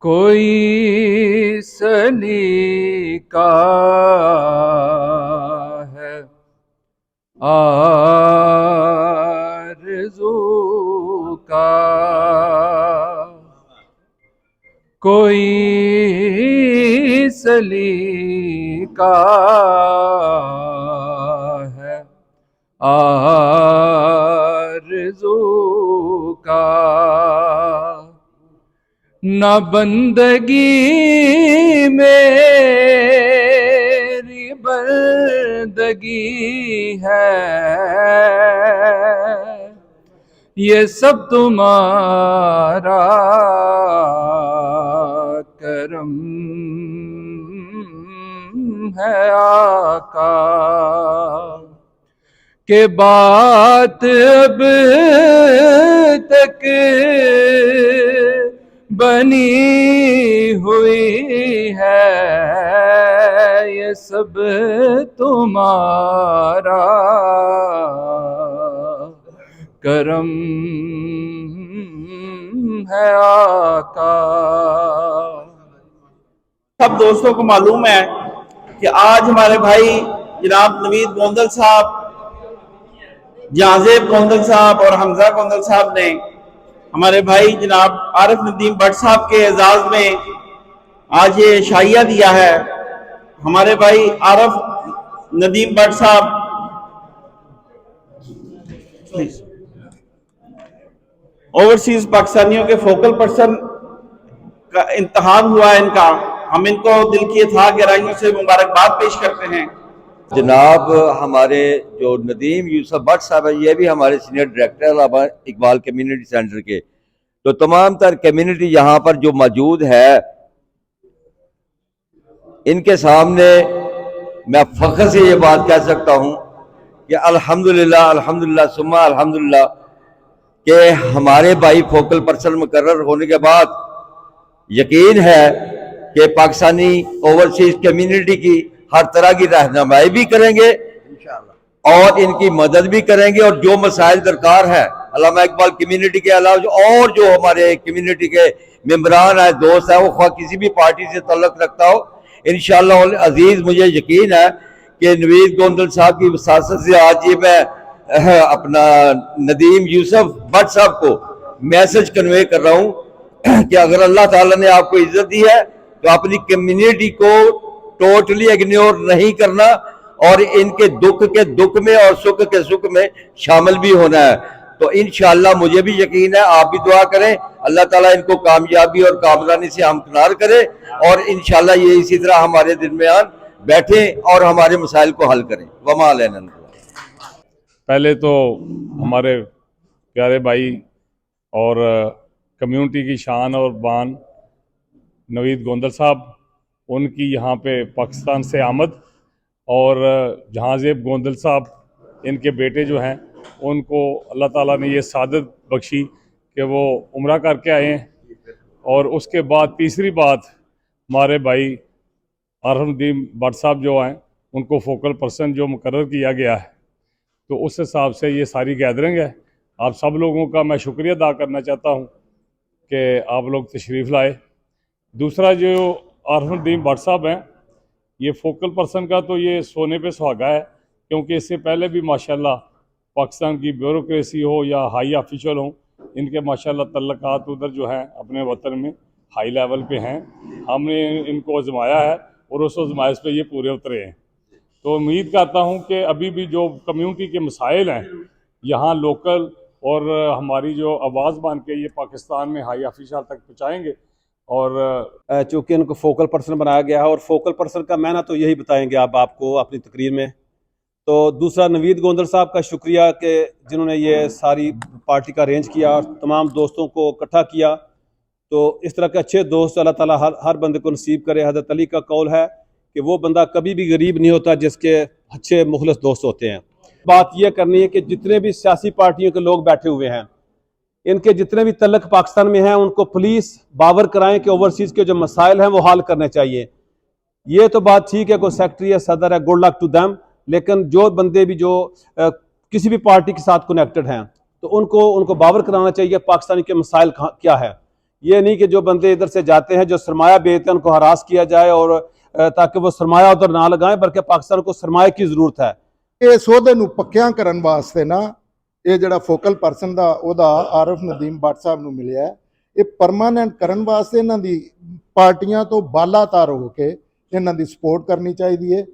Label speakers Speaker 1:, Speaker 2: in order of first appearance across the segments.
Speaker 1: कोई सलीका है आरज़ू का, कोई सलीका है आरज़ू का, न बंदगी मेरी बंदगी है, ये सब तुम्हारा करम है आका, के बात अब तक बनी हुई है, ये सब तुम्हारा करम है आका।
Speaker 2: सब दोस्तों को मालूम है कि आज हमारे भाई जनाब नवीद गोंदल साहब, जहाजेब गोंदल साहब और हमजा गोंदल साहब ने हमारे भाई जनाब आरिफ नदीम भट्ट साहब के एजाज में आज ये शाइया दिया है। हमारे भाई आरिफ नदीम भट्ट साहब ओवरसीज पाकिस्तानियों के फोकल पर्सन का इंतखाब हुआ है इनका। हम इनको दिल की था गहराइयों से मुबारकबाद पेश करते हैं।
Speaker 3: जनाब हमारे जो नदीम यूसुफ भट्ट साहब है, ये भी हमारे senior director Iqbal community centre के, तो तमाम तर कम्युनिटी यहाँ पर जो मौजूद है, इनके सामने मैं फख्र से ये बात कह सकता हूँ कि अल्हम्दुलिल्लाह अल्हम्दुलिल्लाह सुम्मा अल्हम्दुलिल्लाह कि हमारे भाई फोकल पर्सन मुकर्रर होने के बाद यकीन है कि पाकिस्तानी ओवरसीज कम्युनिटी की हर तरह की रहनुमाई भी करेंगे और इनकी मदद भी करेंगे, और जो मसाइल दरकार है अल्लामा इकबाल कम्युनिटी के अलावा और जो हमारे कम्युनिटी के मेम्बरान है, दोस्त है, वो ख्वाह किसी भी पार्टी से तल्लुक रखता हो, इंशाअल्लाह अजीज मुझे यकीन है कि नवीद गोंदल साहब की वसासत से आज ये मैं अपना नदीम यूसुफ भट्ट साहब को मैसेज कन्वे कर रहा हूँ कि अगर अल्लाह ताला ने आपको इज्जत दी है तो अपनी कम्युनिटी को टोटली इग्नोर नहीं करना और इनके दुख में और सुख के सुख में शामिल भी होना है। तो इंशाअल्लाह मुझे भी यकीन है, आप भी दुआ करें, अल्लाह ताला इनको कामयाबी और कामरानी से हमकिनार करे और इंशाअल्लाह ये इसी तरह हमारे दरमियान बैठे और हमारे मसाइल को हल करें। वमा अलैना।
Speaker 4: पहले तो हमारे प्यारे भाई और कम्युनिटी की शान और बान नवीद गोंदल साहब, उनकी यहाँ पे पाकिस्तान से आमद, और जहाजेब गोंदल साहब इनके बेटे जो हैं उनको अल्लाह ताला ने ये सादत बख्शी कि वो उम्रा करके आए हैं। और उसके बाद तीसरी बात, हमारे भाई आरिफ नदीम भट्ट साहब जो हैं उनको फोकल पर्सन जो मुकर्रर किया गया है, तो उस हिसाब से ये सारी गैदरिंग है। आप सब लोगों का मैं शुक्रिया अदा करना चाहता हूँ कि आप लोग तशरीफ़ लाए दूसरा जो आरिफ नदीम भट्ट साहब हैं, ये फोकल पर्सन का तो ये सोने पे सुहागा है, क्योंकि इससे पहले भी माशाल्लाह पाकिस्तान की ब्यूरोक्रेसी हो या हाई ऑफिशियल हो, इनके माशाल्लाह तल्लकात उधर जो हैं अपने वतन में हाई लेवल पे हैं। हमने इनको आजमाया है और उस आजमाइश पे ये पूरे उतरे हैं। तो उम्मीद करता हूँ कि अभी भी जो कम्युनिटी के मसाइल हैं यहाँ लोकल और हमारी जो आवाज़ बन के ये पाकिस्तान में हाई ऑफिशियल तक पहुँचाएँगे। और
Speaker 5: चूँकि उनको फोकल पर्सन बनाया गया है, और फोकल पर्सन का मैंने तो यही बताएंगे आप आपको अपनी तकरीर में। तो दूसरा नवीद गोंदल साहब का शुक्रिया कि जिन्होंने ये सारी पार्टी का अरेंज किया और तमाम दोस्तों को इकट्ठा किया। तो इस तरह के अच्छे दोस्त अल्लाह ताला हर बंदे को नसीब करे। हज़रत अली का कौल है कि वो बंदा कभी भी गरीब नहीं होता जिसके अच्छे मुखलिस दोस्त होते हैं। बात यह करनी है कि जितने भी सियासी पार्टियों के लोग बैठे हुए हैं, इनके जितने भी तल्लक पाकिस्तान में हैं, उनको प्लीज़ बावर कराएं कि ओवरसीज़ के जो मसाइल हैं वो हल करने चाहिए। ये तो बात ठीक है, कोई सेक्रेटरी है, सदर है, गुड लक टू देम, लेकिन जो बंदे भी जो किसी भी पार्टी के साथ कनेक्टेड हैं तो उनको बावर कराना चाहिए पाकिस्तानी के मसाइल क्या है। ये नहीं कि जो बंदे इधर से जाते हैं, जो सरमाया बेचते हैं, उनको हरास किया जाए और ताकि वो सरमाया उधर ना लगाएं, बल्कि पाकिस्तान को सरमाए की ज़रूरत है।
Speaker 6: इस ਉਹਦੇ ਨੂੰ ਪੱਕਿਆਂ ਕਰਨ ਵਾਸਤੇ ਨਾ ਇਹ ਜਿਹੜਾ ਫੋਕਲ ਪਰਸਨ ਦਾ ਉਹਦਾ ਆਰਿਫ ਨਦੀਮ ਭੱਟ ਸਾਹਿਬ ਨੂੰ ਮਿਲਿਆ, ਇਹ ਪਰਮਾਨੈਂਟ ਕਰਨ ਵਾਸਤੇ ਇਹਨਾਂ ਦੀ ਪਾਰਟੀਆਂ ਤੋਂ ਬਾਲਾਤਾਰ ਹੋ ਕੇ ਇਹਨਾਂ ਦੀ ਸਪੋਰਟ ਕਰਨੀ ਚਾਹੀਦੀ ਹੈ।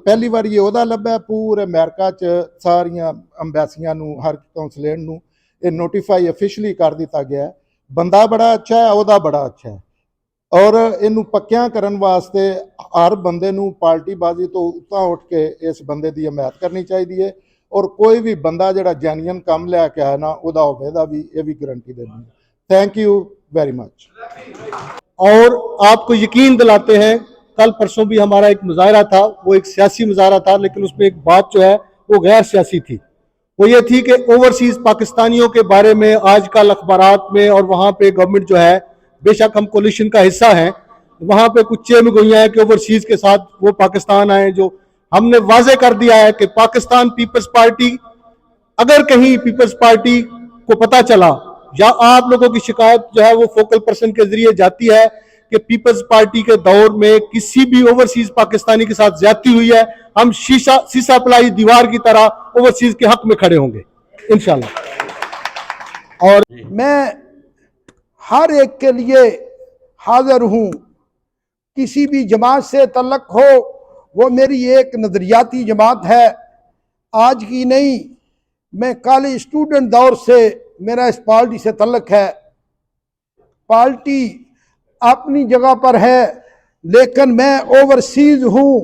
Speaker 6: ਪਹਿਲੀ ਵਾਰੀ ਇਹ ਉਹਦਾ ਲੱਭਾ, ਪੂਰੇ ਅਮਰੀਕਾ 'ਚ ਸਾਰੀਆਂ ਅੰਬੈਸੀਆਂ ਨੂੰ, ਹਰ ਕੌਂਸਲੇਟ ਨੂੰ ਇਹ ਨੋਟੀਫਾਈ ਅਫੀਸ਼ੀਅਲੀ ਕਰ ਦਿੱਤਾ ਗਿਆ। ਬੰਦਾ ਬੜਾ ਅੱਛਾ ਹੈ, ਉਹਦਾ ਬੜਾ ਅੱਛਾ ਹੈ, ਔਰ ਇਹਨੂੰ ਪੱਕਿਆਂ ਕਰਨ ਵਾਸਤੇ ਹਰ ਬੰਦੇ ਨੂੰ ਪਾਰਟੀਬਾਜ਼ੀ ਤੋਂ ਉੱਤਾਂ ਉੱਠ ਕੇ ਇਸ ਬੰਦੇ ਦੀ ਹਮਾਇਤ ਕਰਨੀ ਚਾਹੀਦੀ ਹੈ। और कोई भी बंदा जरा जेन्युइन काम लैके आया ना, ਉਹਦਾ होवेगा भी, ये भी गारंटी देनी है। Thank you very much.
Speaker 7: और आपको यकीन दिलाते हैं, कल परसों भी हमारा एक मुजाहरा था, वो एक सियासी मुजाहरा था, लेकिन उसमें एक बात जो है वो गैर सियासी थी। वो ये थी कि ओवरसीज़ पाकिस्तानियों के बारे में आजकल अखबारात में और वहाँ पे गवर्नमेंट जो है, बेशक हम कोलिशन का हिस्सा हैं, वहाँ पे कुछ चेम गोइयाँ हैं कि ओवरसीज़ के साथ वो पाकिस्तान आए। जो हमने वाजे कर दिया है कि पाकिस्तान पीपल्स पार्टी, अगर कहीं पीपल्स पार्टी को पता चला या आप लोगों की शिकायत जो है वो फोकल पर्सन के जरिए जाती है कि पीपल्स पार्टी के दौर में किसी भी ओवरसीज पाकिस्तानी के साथ ज्यादती हुई है, हम शीशा पलाई दीवार की तरह ओवरसीज के हक में खड़े होंगे इंशाल्लाह। और
Speaker 6: मैं हर एक के लिए हाजिर हूँ, किसी भी जमात से तल्लक हो, वो मेरी एक नज़रियाती जमात है, आज की नहीं। मैं कॉलेज स्टूडेंट दौर से मेरा इस पार्टी से तल्लक है। पार्टी अपनी जगह पर है, लेकिन मैं ओवरसीज़ हूँ।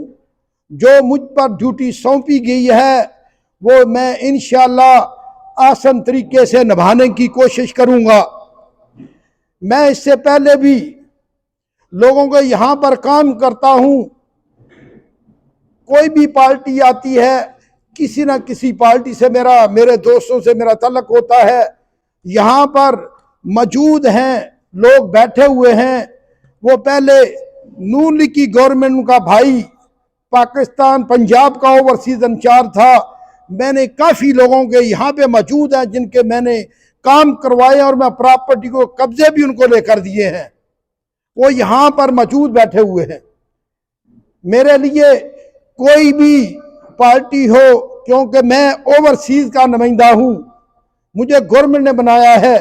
Speaker 6: जो मुझ पर ड्यूटी सौंपी गई है वो मैं इंशाअल्लाह आसान तरीके से निभाने की कोशिश करूँगा। मैं इससे पहले भी लोगों को यहाँ पर काम करता हूँ। कोई भी पार्टी आती है, किसी ना किसी पार्टी से मेरे दोस्तों से मेरा तल्लक होता है। यहाँ पर मौजूद हैं लोग, बैठे हुए हैं, वो पहले नून लीग की गवर्नमेंट का भाई, पाकिस्तान पंजाब का ओवरसीज इंचार्ज था। मैंने काफ़ी लोगों के यहाँ पे मौजूद हैं जिनके मैंने काम करवाए और मैं प्रॉपर्टी को कब्जे भी उनको लेकर दिए हैं, वो यहाँ पर मौजूद बैठे हुए हैं। मेरे लिए कोई भी पार्टी हो, क्योंकि मैं ओवरसीज का नुमाइंदा हूँ, मुझे गवर्नमेंट ने बनाया है,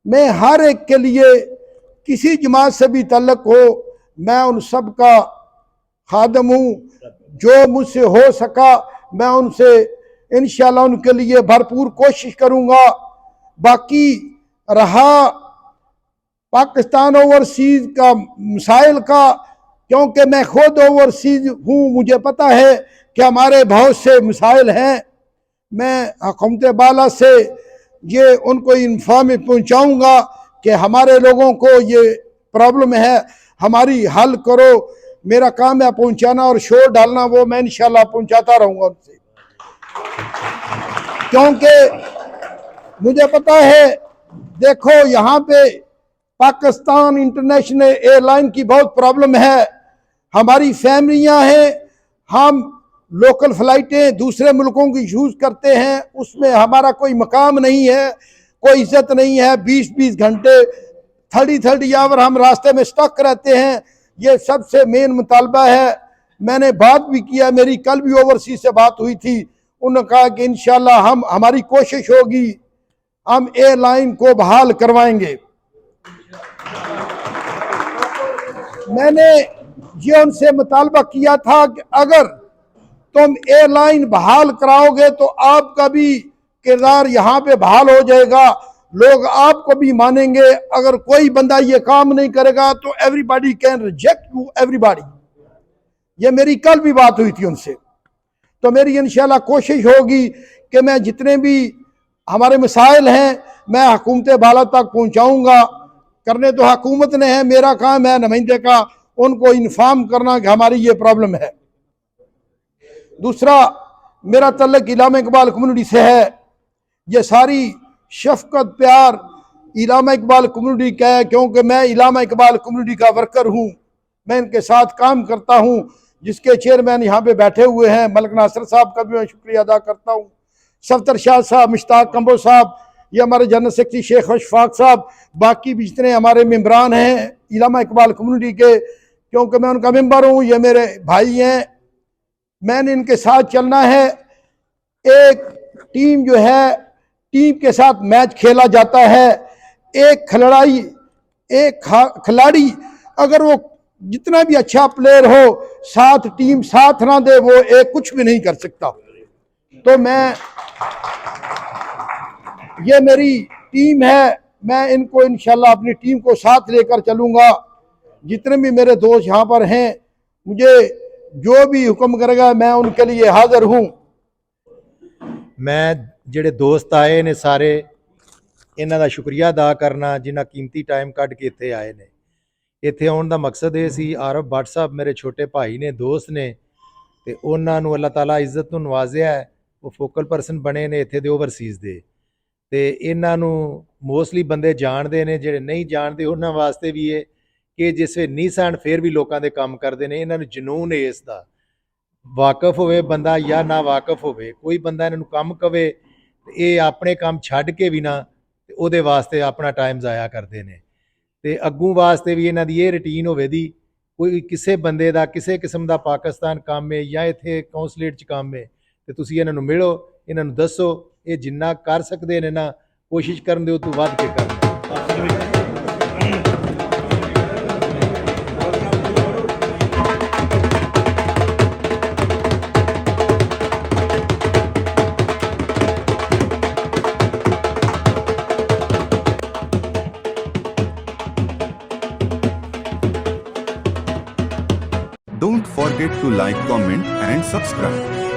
Speaker 6: मैं हर एक के लिए किसी जमात से भी तल्लक हो, मैं उन सब का खादम हूँ। जो मुझसे हो सका मैं उनसे इंशाल्लाह उनके लिए भरपूर कोशिश करूँगा। बाकी रहा पाकिस्तान ओवरसीज का मसाइल का, क्योंकि मैं खुद ओवरसीज हूँ, मुझे पता है कि हमारे बहुत से मसाइल हैं। मैं हुकूमत बाला से ये उनको इंफॉर्म पहुँचाऊँगा कि हमारे लोगों को ये प्रॉब्लम है, हमारी हल करो। मेरा काम है पहुँचाना और शोर डालना, वो मैं इंशाल्लाह पहुँचाता रहूँगा उनसे, क्योंकि मुझे पता है। देखो यहाँ पे पाकिस्तान इंटरनेशनल एयरलाइन की बहुत प्रॉब्लम है, हमारी फैमिलियाँ हैं, हम लोकल फ़्लाइटें दूसरे मुल्कों की यूज़ करते हैं, उसमें हमारा कोई मकाम नहीं है, कोई इज्जत नहीं है। 20-20 घंटे थर्ड आवर हम रास्ते में स्टक रहते हैं। ये सबसे मेन मुतालबा है। मैंने बात भी किया, मेरी कल भी ओवरसीज से बात हुई थी, उन्होंने कहा कि इंशाल्लाह हमारी कोशिश होगी, हम एयरलाइन को बहाल करवाएंगे। मैंने ये उनसे मुतालबा किया था कि अगर तुम एयरलाइन बहाल कराओगे तो आपका भी किरदार यहाँ पे बहाल हो जाएगा, लोग आपको भी मानेंगे। अगर कोई बंदा ये काम नहीं करेगा तो everybody can reject you, everybody. ये मेरी कल भी बात हुई थी उनसे। तो मेरी इंशाल्लाह कोशिश होगी कि मैं जितने भी हमारे मसाइल हैं मैं हुकूमत बाला तक पहुँचाऊँगा। करने तो हुकूमत ने है, मेरा काम है नुमाइंदे का उनको इन्फॉर्म करना कि हमारी ये प्रॉब्लम है। दूसरा, मेरा तल्लक इलामा इकबाल कम्युनिटी से है। ये सारी शफकत प्यार इलामा इकबाल कम्युनिटी का है, क्योंकि मैं इलामा इकबाल कम्युनिटी का वर्कर हूँ, मैं इनके साथ काम करता हूँ। जिसके चेयरमैन यहाँ पे बैठे हुए हैं, मलिक नासिर साहब का भी मैं शुक्रिया अदा करता हूँ, सफ्तर शाह साहब, मुश्ताक कंबो साहब, ये हमारे जनरल सेक्रेटरी शेख अशफाक साहब, बाकी भी जितने हमारे मेम्बरान हैं इलामा इकबाल कम्युनिटी के, क्योंकि मैं उनका मेंबर हूँ, ये मेरे भाई हैं, मैंने इनके साथ चलना है। एक टीम जो है, टीम के साथ मैच खेला जाता है। एक खिलाड़ी अगर वो जितना भी अच्छा प्लेयर हो, साथ टीम साथ ना दे, वो एक कुछ भी नहीं कर सकता। तो ये मेरी टीम है, मैं इनको इंशाल्लाह अपनी टीम को साथ लेकर चलूंगा। जितने भी मेरे दोस्त यहाँ पर हैं, मुझे जो भी हुक्म करेगा मैं उनके लिए हाजिर हूँ।
Speaker 8: मैं ਜਿਹੜੇ ਦੋਸਤ ਆਏ ਨੇ ਸਾਰੇ, ਇਹਨਾਂ ਦਾ ਸ਼ੁਕਰੀਆ ਅਦਾ ਕਰਨਾ ਜਿਨ੍ਹਾਂ ਕੀਮਤੀ ਟਾਈਮ ਕੱਢ ਕੇ ਇੱਥੇ ਆਏ ਨੇ। ਇੱਥੇ ਆਉਣ ਦਾ ਮਕਸਦ ਇਹ ਸੀ, ਆਰਫ ਭੱਟ ਸਾਹਿਬ ਮੇਰੇ ਛੋਟੇ ਭਾਈ ਨੇ, ਦੋਸਤ ਨੇ, ਤੇ ਉਹਨਾਂ ਨੂੰ ਅੱਲਾਹ ਤਾਲਾ ਇੱਜ਼ਤ ਨੂੰ ਨਵਾਜ਼ਿਆ ਹੈ, ਉਹ ਫੋਕਲ ਪਰਸਨ ਬਣੇ ਨੇ ਇੱਥੇ ਦੇ ਓਵਰਸੀਜ਼ ਦੇ। ਤੇ ਇਹਨਾਂ ਨੂੰ ਮੋਸਟਲੀ ਬੰਦੇ ਜਾਣਦੇ ਨੇ, ਜਿਹੜੇ ਨਹੀਂ ਜਾਣਦੇ ਉਹਨਾਂ ਵਾਸਤੇ ਵੀ ਇਹ ਕਿ ਜਿਸ ਵੇ ਨਹੀਂ ਸਨ ਫਿਰ ਵੀ ਲੋਕਾਂ ਦੇ ਕੰਮ ਕਰਦੇ ਨੇ। ਇਹਨਾਂ ਨੂੰ ਜਨੂਨ ਹੈ ਇਸ ਦਾ, ਵਾਕਫ ਹੋਵੇ ਬੰਦਾ ਜਾਂ ਨਾ ਵਾਕਫ ਹੋਵੇ, ਕੋਈ ਬੰਦਾ ਇਹਨਾਂ ਨੂੰ ਕੰਮ ਕਵੇ ਇਹ ਆਪਣੇ ਕੰਮ ਛੱਡ ਕੇ ਵੀ ਨਾ ਉਹਦੇ ਵਾਸਤੇ ਆਪਣਾ ਟਾਈਮ ਜ਼ਾਇਆ ਕਰਦੇ ਨੇ। ਤੇ ਅੱਗੋਂ ਵਾਸਤੇ ਵੀ ਇਹਨਾਂ ਦੀ ਇਹ ਰੂਟੀਨ ਹੋਵੇ ਦੀ, ਕੋਈ ਕਿਸੇ ਬੰਦੇ ਦਾ ਕਿਸੇ ਕਿਸਮ ਦਾ ਪਾਕਿਸਤਾਨ ਕੰਮ ਹੈ ਜਾਂ ਇੱਥੇ ਕੌਂਸਲੇਟ 'ਚ ਕੰਮ ਹੈ, ਤੇ ਤੁਸੀਂ ਇਹਨਾਂ ਨੂੰ ਮਿਲੋ, ਇਹਨਾਂ ਨੂੰ ਦੱਸੋ, ਇਹ ਜਿੰਨਾ ਕਰ ਸਕਦੇ ਨੇ ਨਾ ਕੋਸ਼ਿਸ਼ ਕਰਨ ਦੇ ਉਹ ਤੋਂ ਵੱਧ ਕੇ ਕਰਨ।
Speaker 9: Don't forget to like, comment and subscribe.